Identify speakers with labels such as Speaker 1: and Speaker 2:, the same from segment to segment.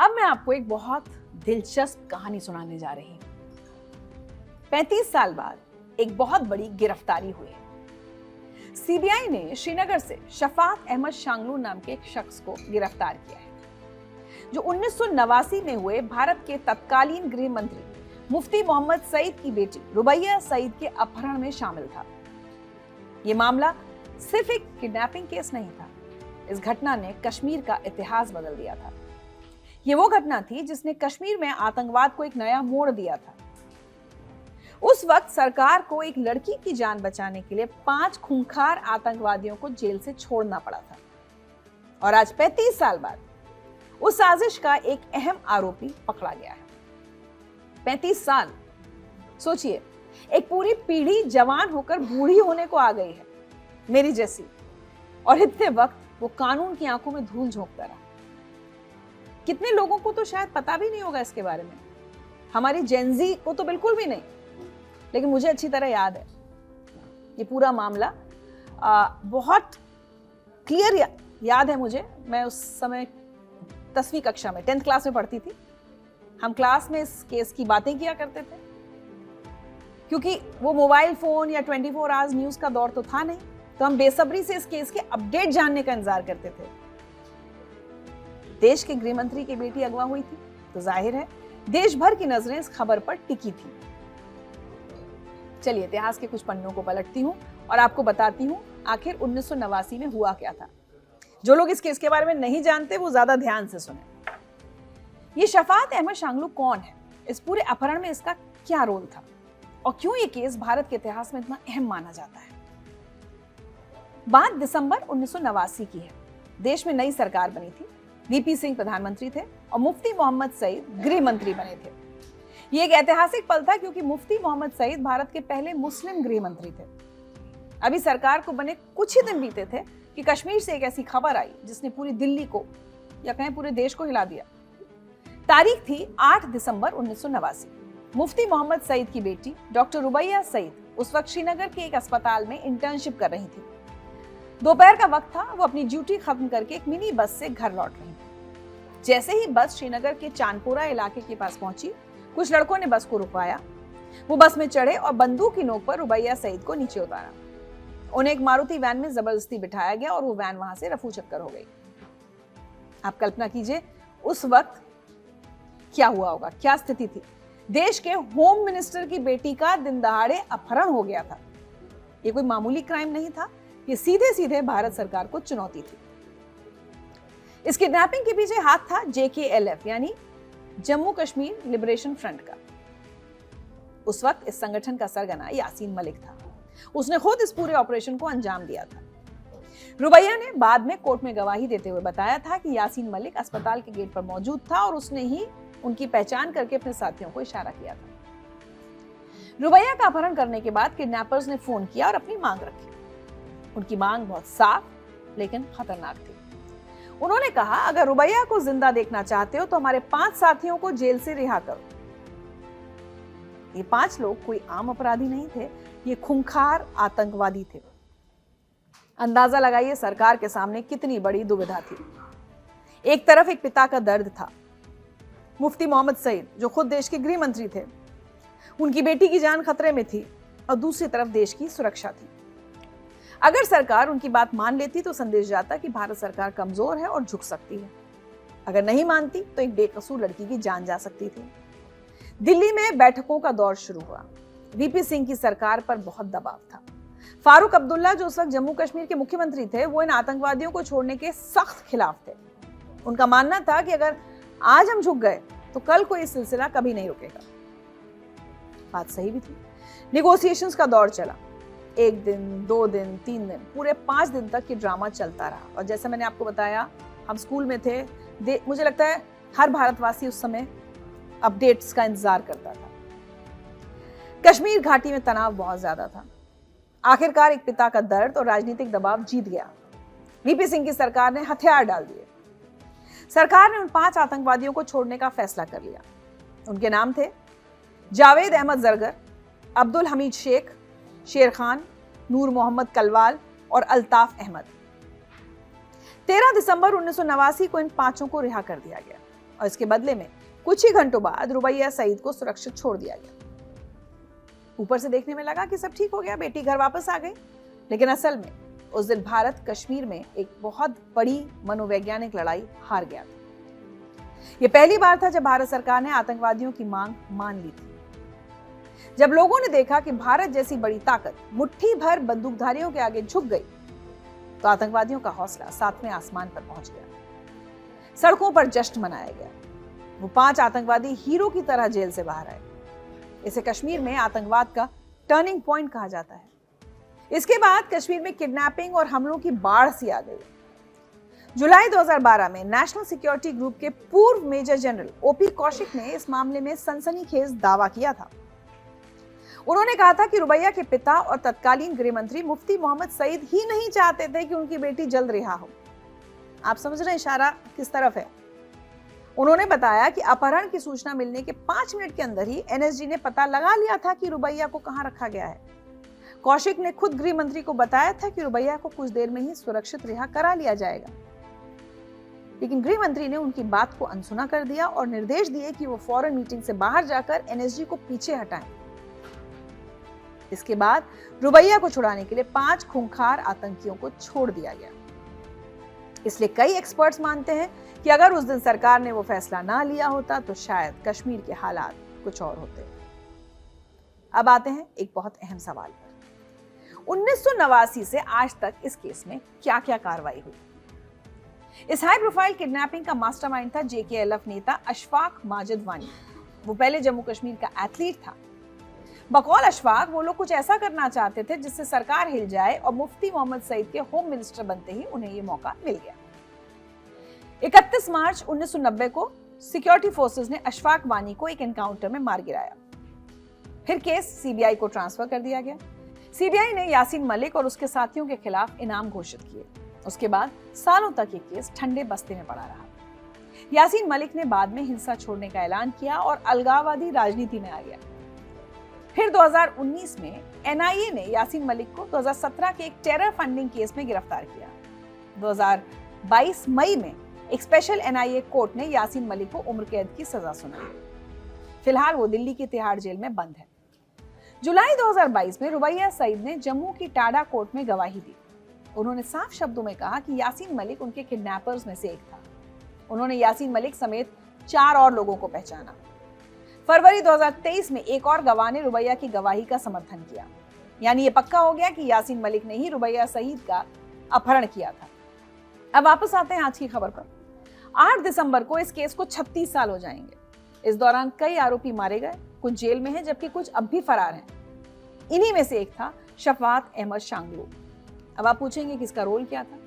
Speaker 1: अब मैं आपको एक बहुत दिलचस्प कहानी सुनाने जा रही हूं। 35 साल बाद एक बहुत बड़ी गिरफ्तारी हुई है। सीबीआई ने श्रीनगर से शफात अहमद शांगलू नाम के एक शख्स को गिरफ्तार किया है, जो 1989 में हुए भारत के तत्कालीन गृह मंत्री मुफ्ती मोहम्मद सईद की बेटी रुबैया सईद के अपहरण में शामिल था। यह मामला सिर्फ एक किडनैपिंग केस नहीं था। इस घटना ने कश्मीर का इतिहास बदल दिया था। ये वो घटना थी जिसने कश्मीर में आतंकवाद को एक नया मोड़ दिया था। उस वक्त सरकार को एक लड़की की जान बचाने के लिए 5 खूंखार आतंकवादियों को जेल से छोड़ना पड़ा था। और आज 35 साल बाद उस साजिश का एक अहम आरोपी पकड़ा गया है। 35 साल, सोचिए, एक पूरी पीढ़ी जवान होकर बूढ़ी होने को आ गई है, मेरी जैसी। और इतने वक्त वो कानून की आंखों में धूल झोंकता रहा। कितने लोगों को तो शायद पता भी नहीं होगा इसके बारे में। हमारी जेनजी को तो बिल्कुल भी नहीं, लेकिन मुझे अच्छी तरह याद है ये पूरा मामला। बहुत क्लियर याद है मुझे। मैं उस समय 10वीं कक्षा में 10th क्लास में पढ़ती थी। हम क्लास में इस केस की बातें किया करते थे, क्योंकि वो मोबाइल फोन या 24 आवर्स न्यूज का दौर तो था नहीं, तो हम बेसब्री से इस केस के अपडेट जानने का इंतजार करते थे। देश के गृह मंत्री की बेटी अगवा हुई थी, तो जाहिर है देश भर की नजरें इस खबर पर टिकी थी। चलिए इतिहास के कुछ पन्नों को पलटती हूँ और आपको बताती हूँ आखिर 1989 में हुआ क्या था। जो लोग इस केस के बारे में नहीं जानते वो ज्यादा ध्यान से सुने। ये शफात अहमद शांगलू कौन है, इस पूरे अपहरण में इसका क्या रोल था, और क्यों ये केस भारत के इतिहास में इतना अहम माना जाता है। बात दिसंबर 1989 की है। देश में नई सरकार बनी थी। वीपी सिंह प्रधानमंत्री थे और मुफ्ती मोहम्मद सईद गृह मंत्री बने थे। ये एक ऐतिहासिक पल था, क्योंकि मुफ्ती मोहम्मद सईद भारत के पहले मुस्लिम गृह मंत्री थे। अभी सरकार को बने कुछ ही दिन बीते थे कि कश्मीर से एक ऐसी खबर आई जिसने पूरी दिल्ली को, या कहें पूरे देश को, हिला दिया। तारीख थी 8 दिसंबर 1989। मुफ्ती मोहम्मद सईद की बेटी डॉक्टर रुबैया सईद उस वक्त श्रीनगर के एक अस्पताल में इंटर्नशिप कर रही थी। दोपहर का वक्त था। वो अपनी ड्यूटी खत्म करके एक मिनी बस से घर लौट रही थी। जैसे ही बस श्रीनगर के चांदपुरा इलाके के पास पहुंची, कुछ लड़कों ने बस को रुकवाया। वो बस में चढ़े और बंदूक की नोक पर रुबैया सईद को नीचे उतारा। उन्हें एक मारुति वैन में जबरदस्ती बिठाया गया और वो वैन वहां से रफू चक्कर हो गई। आप कल्पना कीजिए उस वक्त क्या हुआ होगा, क्या स्थिति थी। देश के होम मिनिस्टर की बेटी का दिन दहाड़े अपहरण हो गया था। ये कोई मामूली क्राइम नहीं था, ये सीधे सीधे भारत सरकार को चुनौती थी। इस किडनैपिंग के पीछे हाथ था JKLF यानी जम्मू कश्मीर लिबरेशन फ्रंट का। उस वक्त इस संगठन का सरगना यासीन मलिक था। उसने खुद इस पूरे ऑपरेशन को अंजाम दिया था। रुबैया ने बाद में कोर्ट में गवाही देते हुए बताया था कि यासीन मलिक अस्पताल के गेट पर मौजूद था और उसने ही उनकी पहचान करके अपने साथियों को इशारा किया था। रुबैया का अपहरण करने के बाद किडनैपर्स ने फोन किया और अपनी मांग रखी। उनकी मांग बहुत साफ लेकिन खतरनाक थी। उन्होंने कहा, अगर रुबैया को जिंदा देखना चाहते हो तो हमारे 5 साथियों को जेल से रिहा करो। ये 5 लोग कोई आम अपराधी नहीं थे, ये खूंखार आतंकवादी थे। अंदाजा लगाइए सरकार के सामने कितनी बड़ी दुविधा थी। एक तरफ एक पिता का दर्द था, मुफ्ती मोहम्मद सईद जो खुद देश के गृह मंत्री थे, उनकी बेटी की जान खतरे में थी, और दूसरी तरफ देश की सुरक्षा थी। अगर सरकार उनकी बात मान लेती तो संदेश जाता कि भारत सरकार कमजोर है और झुक सकती है। अगर नहीं मानती तो एक बेकसूर लड़की की जान जा सकती थी। दिल्ली में बैठकों का दौर शुरू हुआ। वीपी सिंह की सरकार पर बहुत दबाव था। फारूक अब्दुल्ला जो उस वक्त जम्मू कश्मीर के मुख्यमंत्री थे, वो इन आतंकवादियों को छोड़ने के सख्त खिलाफ थे। उनका मानना था कि अगर आज हम झुक गए तो कल को यह सिलसिला कभी नहीं रुकेगा। बात सही भी थी। नेगोशिएशंस का दौर चला। 1 दिन, 2 दिन, 3 दिन, पूरे 5 दिन तक ये ड्रामा चलता रहा। और जैसे मैंने आपको बताया, हम स्कूल में थे। मुझे लगता है हर भारतवासी उस समय अपडेट्स का इंतजार करता था। कश्मीर घाटी में तनाव बहुत ज्यादा था। आखिरकार एक पिता का दर्द और राजनीतिक दबाव जीत गया। वीपी सिंह की सरकार ने हथियार डाल दिए। सरकार ने उन 5 आतंकवादियों को छोड़ने का फैसला कर लिया। उनके नाम थे जावेद अहमद जरगर, अब्दुल हमीद शेख, शेर खान, नूर मोहम्मद कलवाल और अल्ताफ अहमद। 13 दिसंबर 1989 को इन 5 को रिहा कर दिया गया। और इसके बदले में कुछ ही घंटों बाद रुबैया सईद को सुरक्षित छोड़ दिया गया। ऊपर से देखने में लगा कि सब ठीक हो गया, बेटी घर वापस आ गई, लेकिन असल में उस दिन भारत कश्मीर में एक बहुत बड़ी मनोवैज्ञानिक लड़ाई हार गया था। यह पहली बार था जब भारत सरकार ने आतंकवादियों की मांग मान ली थी। जब लोगों ने देखा कि भारत जैसी बड़ी ताकत मुट्ठी भर बंदूकधारियों के आगे झुक गई, तो आतंकवादियों का हौसला 7वें आसमान पर पहुंच गया। सड़कों पर जश्न मनाया गया। वो 5 आतंकवादी हीरो की तरह जेल से बाहर आए। इसे कश्मीर में आतंकवाद का टर्निंग पॉइंट कहा जाता है। इसके बाद कश्मीर में किडनैपिंग और हमलों की बाढ़ सी आ गई। जुलाई 2012 में नेशनल सिक्योरिटी ग्रुप के पूर्व मेजर जनरल ओपी कौशिक ने इस मामले में सनसनीखेज दावा किया था। उन्होंने कहा था कि रुबैया के पिता और तत्कालीन गृह मंत्री मुफ्ती मोहम्मद सईद ही नहीं चाहते थे कि उनकी बेटी जल्द रिहा हो। आप समझ रहे हैं इशारा किस तरफ है। उन्होंने बताया कि अपहरण की सूचना मिलने के 5 मिनट के अंदर ही एनएसजी ने पता लगा लिया था कि रुबैया को कहां रखा गया है। कौशिक ने खुद गृह मंत्री को बताया था कि रुबैया को कुछ देर में ही सुरक्षित रिहा करा लिया जाएगा, लेकिन गृह मंत्री ने उनकी बात को अनसुना कर दिया और निर्देश दिए कि वो फौरन मीटिंग से बाहर जाकर एनएसजी को पीछे हटाएं। इसके बाद रुबैया को छुड़ाने के लिए 5 खूंखार आतंकियों को छोड़ दिया गया। इसलिए कई एक्सपर्ट्स मानते हैं कि अगर उस दिन सरकार ने वो फैसला ना लिया होता तो शायद कश्मीर के हालात कुछ और होते। अब आते हैं एक बहुत अहम सवाल पर। 1989 से आज तक इस केस में क्या क्या कार्रवाई हुई? इस हाई प्रोफाइल किडनैपिंग का मास्टरमाइंड था जेकेएलएफ नेता अशफाक माजिद वानी। वो पहले जम्मू कश्मीर का एथलीट था। बकौल अशफाक वो लोग कुछ ऐसा करना चाहते थे जिससे सरकार हिल जाए और मुफ्ती मोहम्मद सईद के होम मिनिस्टर बनते ही उन्हें ये मौका मिल गया। 31 मार्च 1990 को सिक्योरिटी फोर्सेस ने अशफाक वानी को एक एनकाउंटर में मार गिराया। फिर केस सीबीआई को ट्रांसफर कर दिया गया। सीबीआई ने यासीन मलिक और उसके साथियों के खिलाफ इनाम घोषित किए। उसके बाद सालों तक ये केस ठंडे बस्ते में पड़ा रहा। यासीन मलिक ने बाद में हिंसा छोड़ने का ऐलान किया और अलगाववादी राजनीति में आ गया। फिर 2019 में एनआईए ने यासीन मलिक को 2017 के एक टेरर फंडिंग केस में गिरफ्तार किया। 2022 मई में एक स्पेशल एनआईए कोर्ट ने यासीन मलिक को उम्र कैद की सजा सुनाई। फिलहाल वो दिल्ली की तिहाड़ जेल में बंद है। जुलाई 2022 में रुबैया सईद ने जम्मू की टाडा कोर्ट में गवाही दी। उन्होंने साफ शब्दों में कहा कि यासीन मलिक उनके किडनैपर्स में से एक था। उन्होंने यासीन मलिक समेत 4 और लोगों को पहचाना। फरवरी 2023 में एक और गवाह ने रुबैया की गवाही का समर्थन किया। यानी ये पक्का हो गया कि यासीन मलिक ने ही रुबैया सईद का अपहरण किया था। अब वापस आते हैं आज की खबर पर। 8 दिसंबर को इस केस को 36 साल हो जाएंगे। इस दौरान कई आरोपी मारे गए, कुछ जेल में हैं जबकि कुछ अब भी फरार हैं। इन्हीं में से एक था शफात अहमद शांगलू। अब आप पूछेंगे कि इसका रोल क्या था?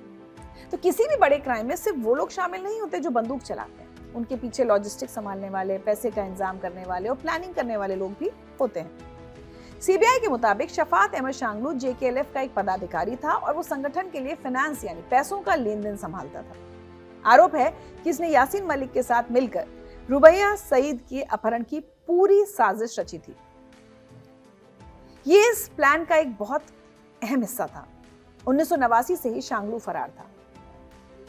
Speaker 1: तो किसी भी बड़े क्राइम में सिर्फ वो लोग शामिल नहीं होते जो बंदूक चलाते हैं। उनके पीछे लॉजिस्टिक्स संभालने वाले, पैसे का इंतजाम करने वाले और प्लानिंग करने वाले लोग भी होते हैं। सीबीआई के मुताबिक शफात अहमद शांगलू जेकेएलएफ का एक पदाधिकारी था और वो संगठन के लिए फाइनेंस यानी पैसों का लेन देन संभालता था। आरोप है कि इसने यासीन मलिक के साथ मिलकर रुबैया सईद के अपहरण की पूरी साजिश रची थी। ये इस प्लान का एक बहुत अहम हिस्सा था। 1989 से ही शांगलू फरार था।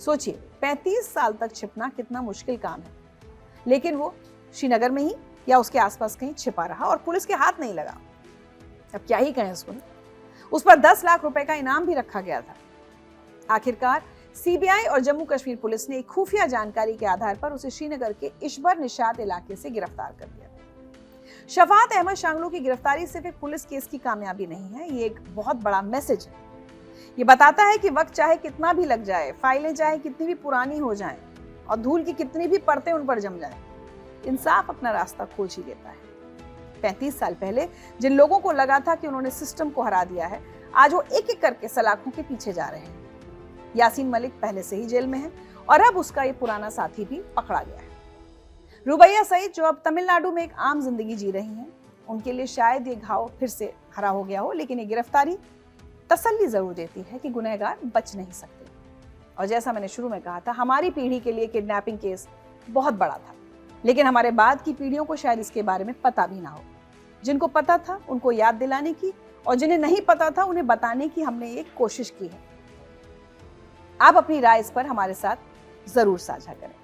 Speaker 1: सोचिए 35 साल तक छिपना कितना मुश्किल काम है, लेकिन वो श्रीनगर में ही या उसके आसपास कहीं छिपा रहा और पुलिस के हाथ नहीं लगा। अब क्या ही कहें उसको। उस पर 10 लाख रुपए का इनाम भी रखा गया था। आखिरकार सीबीआई और जम्मू कश्मीर पुलिस ने एक खुफिया जानकारी के आधार पर उसे श्रीनगर के इशबर निशात इलाके से गिरफ्तार कर लिया। शफात अहमद शांगलू की गिरफ्तारी सिर्फ एक पुलिस केस की कामयाबी नहीं है, ये एक बहुत बड़ा मैसेज है। ये बताता है कि वक्त चाहे कितना भी लग जाए, फाइलें चाहे कितनी भी पुरानी हो जाएं और धूल की कितनी भी परतें उन पर जम जाएं, इंसाफ अपना रास्ता खोज ही लेता है। 35 साल पहले जिन लोगों को लगा था कि उन्होंने सिस्टम को हरा दिया है, आज वो एक एक करके सलाखों के पीछे जा रहे हैं। यासीन मलिक पहले से ही जेल में है और अब उसका ये पुराना साथी भी पकड़ा गया है। रुबैया सईद जो अब तमिलनाडु में एक आम जिंदगी जी रही हैं, उनके लिए शायद ये घाव फिर से हरा हो गया हो, लेकिन ये गिरफ्तारी तसल्ली जरूर देती है कि गुनहगार बच नहीं सकते। और जैसा मैंने शुरू में कहा था, हमारी पीढ़ी के लिए किडनैपिंग केस बहुत बड़ा था, लेकिन हमारे बाद की पीढ़ियों को शायद इसके बारे में पता भी ना हो। जिनको पता था उनको याद दिलाने की और जिन्हें नहीं पता था उन्हें बताने की हमने एक कोशिश की है। आप अपनी राय इस पर हमारे साथ जरूर साझा करें।